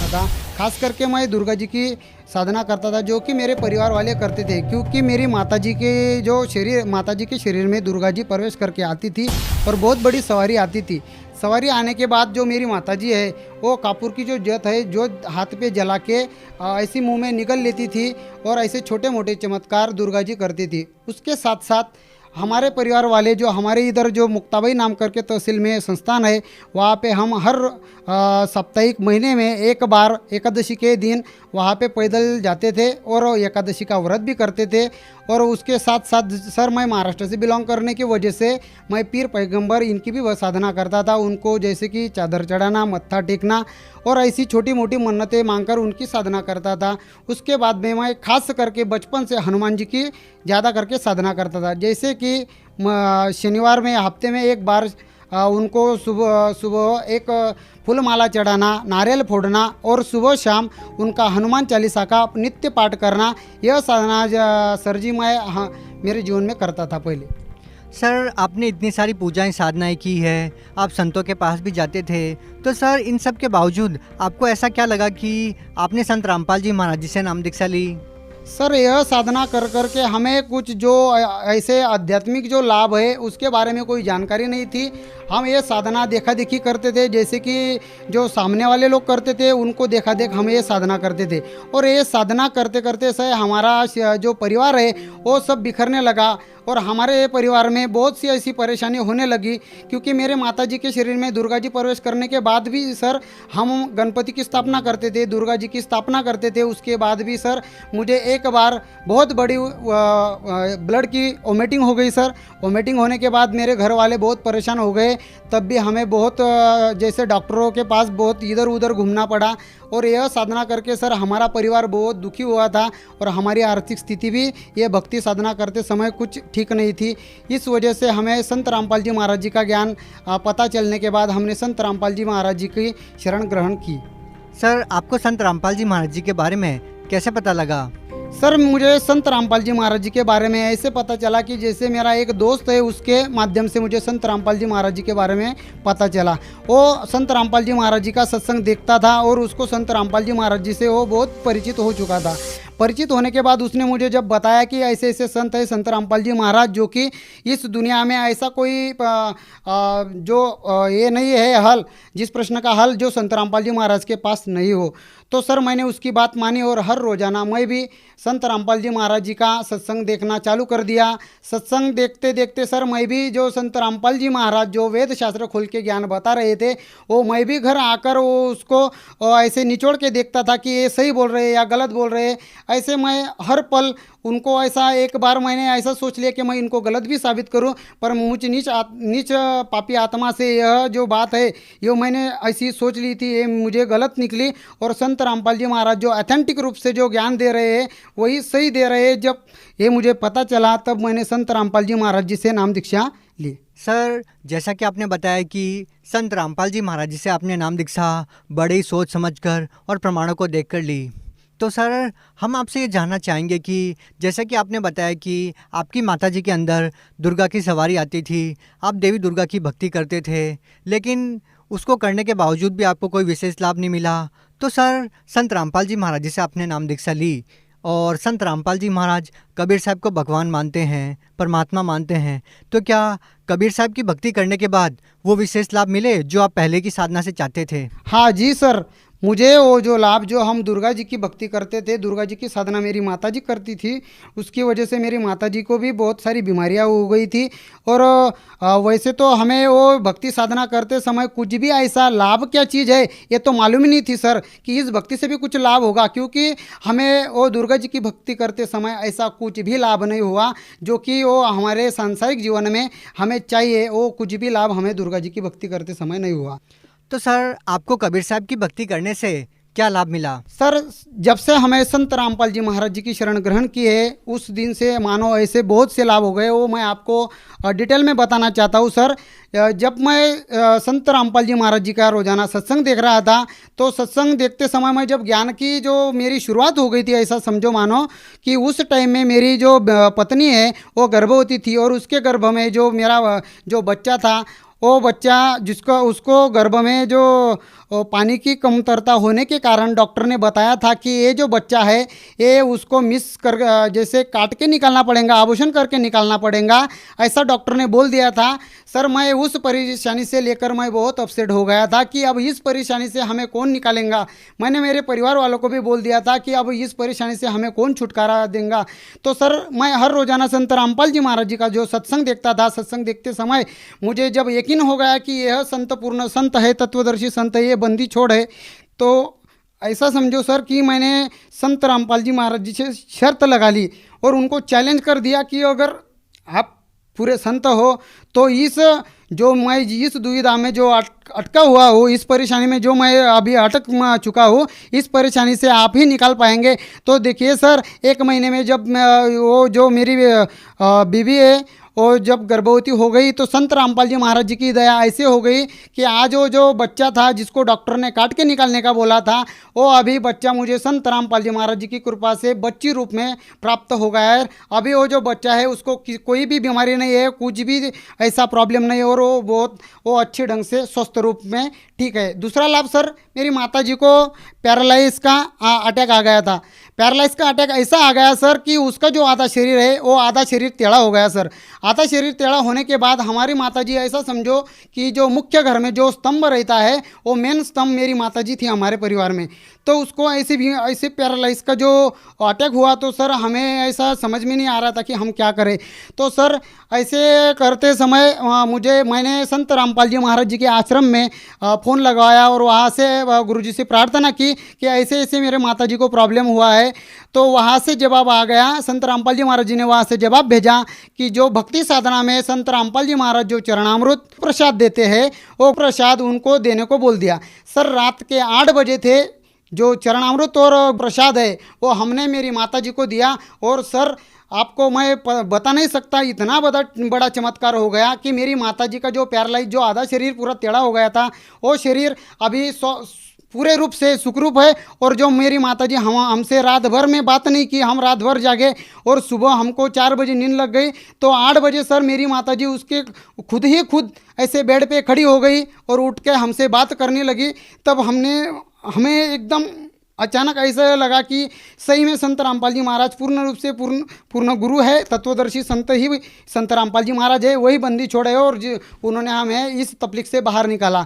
करता था। खास करके मैं दुर्गा जी की साधना करता था, जो कि मेरे परिवार वाले करते थे, क्योंकि मेरी माता जी के शरीर में दुर्गा जी प्रवेश करके आती थी और बहुत बड़ी सवारी आती थी। सवारी आने के बाद जो मेरी माता जी है, वो कापूर की जो जोत है, जो हाथ पे जला के ऐसी मुंह में निगल लेती थी और ऐसे छोटे मोटे चमत्कार दुर्गा जी करती थी। उसके साथ साथ हमारे परिवार वाले, जो हमारे इधर जो मुक्ताबाई नाम करके तहसील में संस्थान है, वहाँ पे हम हर साप्ताहिक महीने में एक बार एकादशी के दिन वहाँ पे पैदल जाते थे और एकादशी का व्रत भी करते थे। और उसके साथ साथ सर, मैं महाराष्ट्र से बिलोंग करने की वजह से मैं पीर पैगंबर इनकी भी वह साधना करता था। उनको जैसे कि चादर चढ़ाना, मत्था टेकना और ऐसी छोटी मोटी मन्नतें मांगकर उनकी साधना करता था। उसके बाद में मैं खास करके बचपन से हनुमान जी की ज़्यादा करके साधना करता था। जैसे कि शनिवार में हफ्ते में एक बार उनको सुबह सुबह एक फूल माला चढ़ाना, नारियल फोड़ना और सुबह शाम उनका हनुमान चालीसा का नित्य पाठ करना, यह साधना सर जी मैं मेरे जीवन में करता था पहले। सर, आपने इतनी सारी पूजाएं साधनाएं की है, आप संतों के पास भी जाते थे, तो सर इन सब के बावजूद आपको ऐसा क्या लगा कि आपने संत रामपाल जी महाराज जी से नाम दीक्षा ली? सर, यह साधना कर कर के हमें कुछ जो ऐसे आध्यात्मिक जो लाभ है उसके बारे में कोई जानकारी नहीं थी। हम ये साधना देखा देखी करते थे, जैसे कि जो सामने वाले लोग करते थे उनको देखा देख हम ये साधना करते थे। और ये साधना करते करते से हमारा जो परिवार है वो सब बिखरने लगा और हमारे परिवार में बहुत सी ऐसी परेशानी होने लगी, क्योंकि मेरे माताजी के शरीर में दुर्गा जी प्रवेश करने के बाद भी सर हम गणपति की स्थापना करते थे, दुर्गा जी की स्थापना करते थे। उसके बाद भी सर मुझे एक बार बहुत बड़ी ब्लड की वोमिटिंग हो गई सर। वोमिटिंग होने के बाद मेरे घर वाले बहुत परेशान हो गए। तब भी हमें बहुत जैसे डॉक्टरों के पास बहुत इधर उधर घूमना पड़ा। और यह साधना करके सर हमारा परिवार बहुत दुखी हुआ था और हमारी आर्थिक स्थिति भी ये भक्ति साधना करते समय कुछ ठीक नहीं थी। इस वजह से हमें संत रामपाल जी महाराज जी का ज्ञान पता चलने के बाद हमने संत रामपाल जी महाराज जी की शरण ग्रहण की। सर, आपको संत रामपाल जी महाराज जी के बारे में कैसे पता लगा? सर, मुझे संत रामपाल जी महाराज जी के बारे में ऐसे पता चला कि जैसे मेरा एक दोस्त है, उसके माध्यम से मुझे संत रामपाल जी महाराज जी के बारे में पता चला। वो संत रामपाल जी महाराज जी का सत्संग देखता था और उसको संत रामपाल जी महाराज जी से वो बहुत परिचित हो चुका था। परिचित होने के बाद उसने मुझे जब बताया कि ऐसे ऐसे संत है संत रामपाल जी महाराज, जो कि इस दुनिया में ऐसा कोई ये नहीं है हल, जिस प्रश्न का हल जो संत रामपाल जी महाराज के पास नहीं हो, तो सर मैंने उसकी बात मानी और हर रोज़ाना मैं भी संत रामपाल जी महाराज जी का सत्संग देखना चालू कर दिया। सत्संग देखते देखते सर मैं भी जो संत रामपाल जी महाराज जो वेद शास्त्र खोल के ज्ञान बता रहे थे, वो मैं भी घर आकर वो उसको ऐसे निचोड़ के देखता था कि ये सही बोल रहे या गलत बोल रहे। ऐसे मैं हर पल उनको ऐसा, एक बार मैंने ऐसा सोच लिया कि मैं इनको गलत भी साबित करूं, पर मुझ नीच पापी आत्मा से यह जो बात है ये मैंने ऐसी सोच ली थी, ये मुझे गलत निकली। और संत रामपाल जी महाराज जो ऑथेंटिक रूप से जो ज्ञान दे रहे हैं वही सही दे रहे हैं। जब ये मुझे पता चला तब मैंने संत रामपाल जी महाराज जी से नाम दीक्षा ली। सर, जैसा कि आपने बताया कि संत रामपाल जी महाराज जी से आपने नाम दीक्षा बड़े ही सोच समझकर और प्रमाणों को देखकर ली, तो सर हम आपसे ये जानना चाहेंगे कि जैसा कि आपने बताया कि आपकी माता जी के अंदर दुर्गा की सवारी आती थी, आप देवी दुर्गा की भक्ति करते थे, लेकिन उसको करने के बावजूद भी आपको कोई विशेष लाभ नहीं मिला। तो सर संत रामपाल जी महाराज जी से आपने नाम दीक्षा ली और संत रामपाल जी महाराज कबीर साहब को भगवान मानते हैं, परमात्मा मानते हैं, तो क्या कबीर साहब की भक्ति करने के बाद वो विशेष लाभ मिले जो आप पहले की साधना से चाहते थे? हाँ जी सर, मुझे वो जो लाभ जो हम दुर्गा जी की भक्ति करते थे, दुर्गा जी की साधना मेरी माता जी करती थी, उसकी वजह से मेरी माता जी को भी बहुत सारी बीमारियां हो गई थी। और वैसे तो हमें वो भक्ति साधना करते समय कुछ भी ऐसा लाभ क्या चीज़ है ये तो मालूम ही नहीं थी सर कि इस भक्ति से भी कुछ लाभ होगा, क्योंकि हमें वो दुर्गा जी की भक्ति करते समय ऐसा कुछ भी लाभ नहीं हुआ जो कि वो हमारे सांसारिक जीवन में हमें चाहिए। वो कुछ भी लाभ हमें दुर्गा जी की भक्ति करते समय नहीं हुआ। तो सर आपको कबीर साहब की भक्ति करने से क्या लाभ मिला? सर, जब से हमें संत रामपाल जी महाराज जी की शरण ग्रहण की है उस दिन से मानो ऐसे बहुत से लाभ हो गए, वो मैं आपको डिटेल में बताना चाहता हूँ सर। जब मैं संत रामपाल जी महाराज जी का रोजाना सत्संग देख रहा था, तो सत्संग देखते समय मैं जब ज्ञान की जो मेरी शुरुआत हो गई थी, ऐसा समझो मानो कि उस टाइम में मेरी जो पत्नी है वो गर्भवती थी और उसके गर्भ में जो मेरा जो बच्चा था, वो बच्चा उसको गर्भ में जो पानी की कमतरता होने के कारण डॉक्टर ने बताया था कि ये जो बच्चा है ये उसको मिस कर जैसे काट के निकालना पड़ेगा, आभूषण करके निकालना पड़ेगा, ऐसा डॉक्टर ने बोल दिया था। सर मैं उस परेशानी से लेकर मैं बहुत अपसेट हो गया था कि अब इस परेशानी से हमें कौन निकालेगा। मैंने मेरे परिवार वालों को भी बोल दिया था कि अब इस परेशानी से हमें कौन छुटकारा देगा। तो सर मैं हर रोज़ाना संत रामपाल जी महाराज जी का जो सत्संग देखता था, सत्संग देखते समय मुझे जब यकीन हो गया कि यह संत पूर्ण संत है, तत्वदर्शी संत है, ये बंदी छोड़ है, तो ऐसा समझो सर कि मैंने संत रामपाल जी महाराज जी से शर्त लगा ली और उनको चैलेंज कर दिया कि अगर आप पूरे संत हो तो इस जो मैं इस दुविधा में जो अटका हुआ हूँ, इस परेशानी में जो मैं अभी अटक चुका हूँ, इस परेशानी से आप ही निकाल पाएंगे। तो देखिए सर, 1 महीने में जब वो जो मेरी बीवी है और जब गर्भवती हो गई तो संत रामपाल जी महाराज जी की दया ऐसे हो गई कि आज वो जो बच्चा था जिसको डॉक्टर ने काट के निकालने का बोला था, वो अभी बच्चा मुझे संत रामपाल जी महाराज जी की कृपा से बच्ची रूप में प्राप्त हो गया है। अभी वो जो बच्चा है उसको कोई भी बीमारी नहीं है, कुछ भी ऐसा प्रॉब्लम नहीं है और वो अच्छे ढंग से स्वस्थ रूप में ठीक है। दूसरा लाभ सर, मेरी माता जी को पैरालाइज का अटैक आ गया था। पैरालाइज का अटैक ऐसा आ गया सर कि उसका जो आधा शरीर है वो आधा शरीर टेढ़ा हो गया सर। आधा शरीर टेढ़ा होने के बाद हमारी माताजी ऐसा समझो कि जो मुख्य घर में जो स्तंभ रहता है वो मेन स्तंभ मेरी माताजी थी हमारे परिवार में। तो उसको ऐसे पैरालाइज का जो अटैक हुआ तो सर हमें ऐसा समझ में नहीं आ रहा था कि हम क्या करें। तो सर ऐसे करते समय मैंने संत रामपाल जी महाराज जी के आश्रम में फ़ोन लगवाया और वहाँ से गुरुजी से प्रार्थना की कि ऐसे ऐसे मेरे माताजी को प्रॉब्लम हुआ है। तो वहाँ से जवाब आ गया, संत रामपाल जी महाराज जी ने वहाँ से जवाब भेजा कि जो भक्ति साधना में संत रामपाल जी महाराज जो चरणामृत प्रसाद देते हैं वो प्रसाद उनको देने को बोल दिया। सर रात के 8 बजे थे, जो चरणामृत और प्रसाद है वो हमने मेरी माताजी को दिया। और सर आपको मैं बता नहीं सकता, इतना बड़ा चमत्कार हो गया कि मेरी माताजी का जो पैरालाइज जो आधा शरीर पूरा टेढ़ा हो गया था वो शरीर अभी पूरे रूप से सुखरूप है। और जो मेरी माताजी हमसे रात भर में बात नहीं की, हम रात भर जागे और सुबह हमको 4 बजे नींद लग गई तो 8 बजे सर मेरी माताजी उसके खुद ऐसे बेड पे खड़ी हो गई और उठ के हमसे बात करने लगी। तब हमें एकदम अचानक ऐसा लगा कि सही में संत रामपाल जी महाराज पूर्ण रूप से पूर्ण गुरु है, तत्वदर्शी संत ही संत रामपाल जी महाराज है, वही बंदी छोड़े और उन्होंने हमें इस तकलीफ से बाहर निकाला।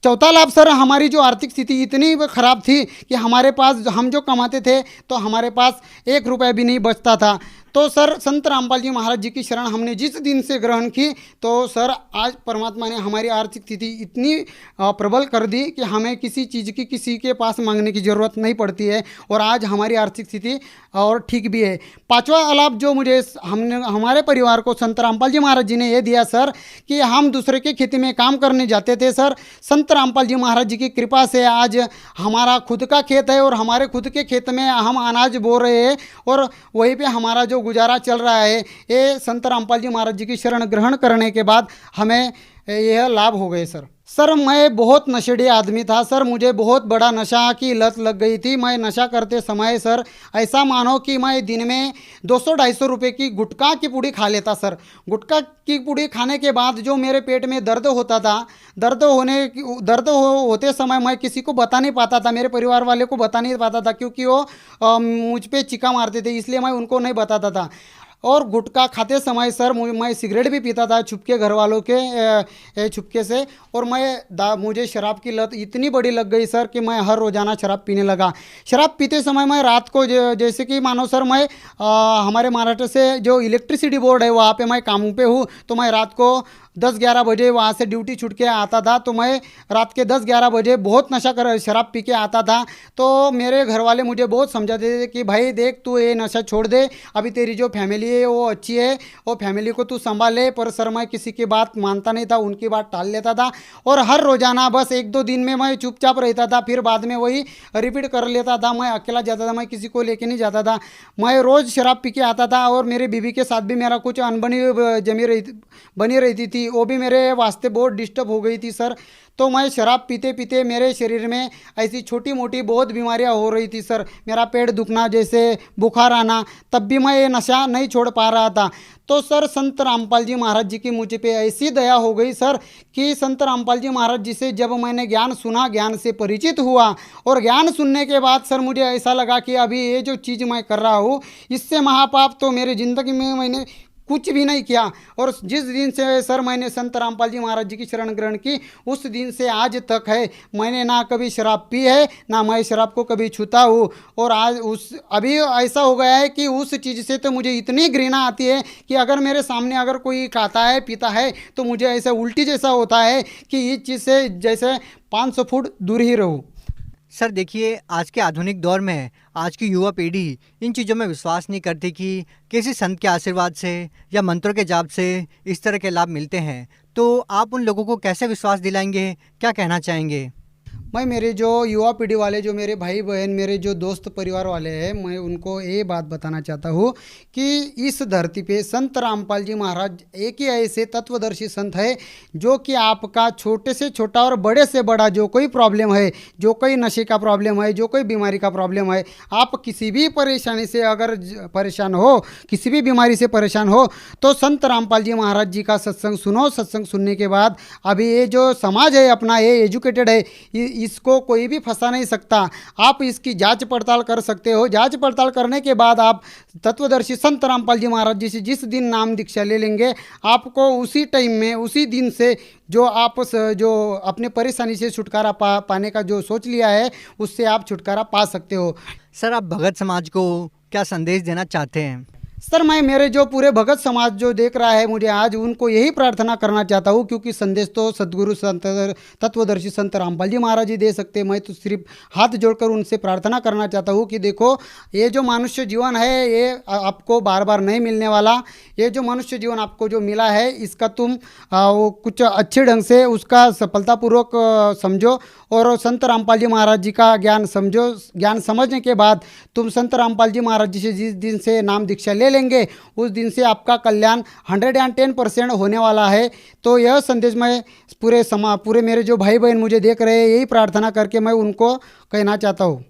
चौथा लाभ सर, हमारी जो आर्थिक स्थिति इतनी ख़राब थी कि हमारे पास हम जो कमाते थे तो हमारे पास 1 रुपया भी नहीं बचता था। तो सर संत रामपाल जी महाराज जी की शरण हमने जिस दिन से ग्रहण की तो सर आज परमात्मा ने हमारी आर्थिक स्थिति इतनी प्रबल कर दी कि हमें किसी चीज़ की किसी के पास मांगने की ज़रूरत नहीं पड़ती है और आज हमारी आर्थिक स्थिति और ठीक भी है। 5वां लाभ जो मुझे हमारे परिवार को संत रामपाल जी महाराज जी ने ये दिया सर कि हम दूसरे के खेती में काम करने जाते थे सर, संत रामपाल जी महाराज जी की कृपा से आज हमारा खुद का खेत है और हमारे खुद के खेत में हम अनाज बो रहे हैं और वहीं पे हमारा जो गुजारा चल रहा है। ये संत रामपाल जी महाराज जी की शरण ग्रहण करने के बाद हमें यह लाभ हो गए सर। सर मैं बहुत नशेड़ी आदमी था सर, मुझे बहुत बड़ा नशा की लत लग गई थी। मैं नशा करते समय सर ऐसा मानो कि मैं दिन में 200-250 रुपये की गुटखा की पूड़ी खा लेता सर। गुटखा की पूड़ी खाने के बाद जो मेरे पेट में दर्द होता था, होते समय मैं किसी को बता नहीं पाता था, मेरे परिवार वाले को बता नहीं पाता था क्योंकि वो मुझ पर चिका मारते थे, इसलिए मैं उनको नहीं बताता था। और गुटखा खाते समय सर मैं सिगरेट भी पीता था छुपके, घर वालों के छुपके से। और मुझे शराब की लत इतनी बड़ी लग गई सर कि मैं हर रोज़ाना शराब पीने लगा। शराब पीते समय मैं रात को जैसे कि मानो सर मैं हमारे महाराष्ट्र से जो इलेक्ट्रिसिटी बोर्ड है वहाँ पे मैं काम पे हूँ, तो मैं रात को 10-11 बजे वहाँ से ड्यूटी छूट के आता था। तो मैं रात के 10-11 बजे बहुत नशा कर शराब पी के आता था। तो मेरे घर वाले मुझे बहुत समझाते थे कि भाई देख तू ये नशा छोड़ दे, अभी तेरी जो फैमिली है वो अच्छी है, वो फैमिली को तू संभाल ले। पर सर मैं किसी की बात मानता नहीं था, उनकी बात टाल लेता था और हर रोज़ाना बस 1-2 दिन में मैं चुपचाप रहता था, फिर बाद में वही रिपीट कर लेता था। मैं अकेला जाता था, मैं किसी को लेके नहीं जाता था। मैं रोज़ शराब पी के आता था और मेरी बीवी के साथ भी मेरा कुछ अनबनी बनी रहती थी। थी वो भी मेरे वास्ते बहुत डिस्टर्ब हो गई थी सर। तो मैं शराब पीते पीते मेरे शरीर में ऐसी छोटी मोटी बहुत बीमारियां हो रही थी सर। मेरा पेट दुखना, जैसे बुखार आना, तब भी मैं ये नशा नहीं छोड़ पा रहा था। तो सर संत रामपाल जी महाराज जी की मुझ पे ऐसी दया हो गई सर कि संत रामपाल जी महाराज जी से जब मैंने ज्ञान सुना, ज्ञान से परिचित हुआ, और ज्ञान सुनने के बाद सर मुझे ऐसा लगा कि अभी ये जो चीज़ मैं कर रहा हूँ इससे महापाप तो मेरी ज़िंदगी में मैंने कुछ भी नहीं किया। और जिस दिन से सर मैंने संत रामपाल जी महाराज जी की शरण ग्रहण की, उस दिन से आज तक है मैंने ना कभी शराब पी है, ना मैं शराब को कभी छूता हूँ। और आज अभी ऐसा हो गया है कि उस चीज़ से तो मुझे इतनी घृणा आती है कि अगर मेरे सामने अगर कोई खाता है पीता है तो मुझे ऐसा उल्टी जैसा होता है कि इस चीज़ से जैसे 500 फुट दूर ही रहूँ। सर देखिए, आज के आधुनिक दौर में आज की युवा पीढ़ी इन चीज़ों में विश्वास नहीं करती कि किसी संत के आशीर्वाद से या मंत्रों के जाप से इस तरह के लाभ मिलते हैं। तो आप उन लोगों को कैसे विश्वास दिलाएंगे, क्या कहना चाहेंगे? मैं मेरे जो युवा पीढ़ी वाले, जो मेरे भाई बहन, मेरे जो दोस्त परिवार वाले हैं, मैं उनको ये बात बताना चाहता हूँ कि इस धरती पे संत रामपाल जी महाराज एक ही ऐसे तत्वदर्शी संत है जो कि आपका छोटे से छोटा और बड़े से बड़ा जो कोई प्रॉब्लम है, जो कोई नशे का प्रॉब्लम है, जो कोई बीमारी का प्रॉब्लम है, आप किसी भी परेशानी से अगर परेशान हो, किसी भी बीमारी से परेशान हो, तो संत रामपाल जी महाराज जी का सत्संग सुनो। सत्संग सुनने के बाद अभी ये जो समाज है अपना, ये एजुकेटेड है, इसको कोई भी फंसा नहीं सकता। आप इसकी जांच पड़ताल कर सकते हो। जांच पड़ताल करने के बाद आप तत्वदर्शी संत रामपाल जी महाराज जी से जिस दिन नाम दीक्षा ले लेंगे, आपको उसी टाइम में, उसी दिन से जो आप जो अपने परेशानी से छुटकारा पाने का जो सोच लिया है, उससे आप छुटकारा पा सकते हो। सर आप भगत समाज को क्या संदेश देना चाहते हैं? सर मैं मेरे जो पूरे भगत समाज जो देख रहा है मुझे आज, उनको यही प्रार्थना करना चाहता हूँ, क्योंकि संदेश तो सदगुरु संत तत्वदर्शी संत रामपाल जी महाराज जी दे सकते हैं। मैं तो सिर्फ हाथ जोड़कर उनसे प्रार्थना करना चाहता हूँ कि देखो, ये जो मनुष्य जीवन है ये आपको बार बार नहीं मिलने वाला। ये जो मनुष्य जीवन आपको जो मिला है, इसका तुम वो कुछ अच्छे ढंग से उसका सफलतापूर्वक समझो और संत रामपाल जी महाराज जी का ज्ञान समझो। ज्ञान समझने के बाद तुम संत रामपाल जी महाराज जी से जिस दिन से नाम दीक्षा ले लेंगे, उस दिन से आपका कल्याण 110% होने वाला है। तो यह संदेश मैं पूरे मेरे जो भाई बहन मुझे देख रहे हैं, यही प्रार्थना करके मैं उनको कहना चाहता हूँ।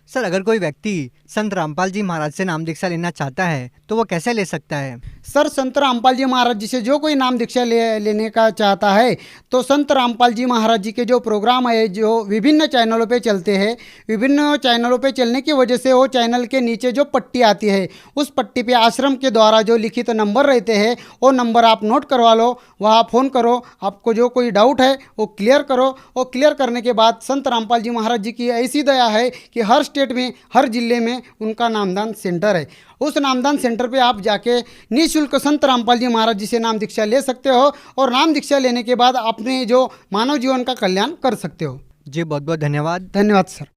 सर अगर कोई व्यक्ति संत रामपाल जी महाराज से नाम दीक्षा लेना चाहता है तो वो कैसे ले सकता है? सर संत रामपाल जी महाराज जी से जो कोई नाम दीक्षा लेने का चाहता है तो संत रामपाल जी महाराज जी के जो प्रोग्राम है, जो विभिन्न चैनलों पे चलते हैं, विभिन्न चैनलों पे चलने की वजह से वो चैनल के नीचे जो पट्टी आती है, उस पट्टी पे आश्रम के द्वारा जो लिखित नंबर रहते हैं, वो नंबर आप नोट करवा लो, वहाँ फ़ोन करो, आपको जो कोई डाउट है वो क्लियर करो। वो क्लियर करने के बाद संत रामपाल जी महाराज जी की ऐसी दया है कि हर स्टेट में, हर जिले में उनका नामदान सेंटर है। उस नामदान सेंटर पे आप जाके निःशुल्क संत रामपाल जी महाराज जी से नाम दीक्षा ले सकते हो और नाम दीक्षा लेने के बाद अपने जो मानव जीवन का कल्याण कर सकते हो। जी बहुत बहुत धन्यवाद। धन्यवाद सर।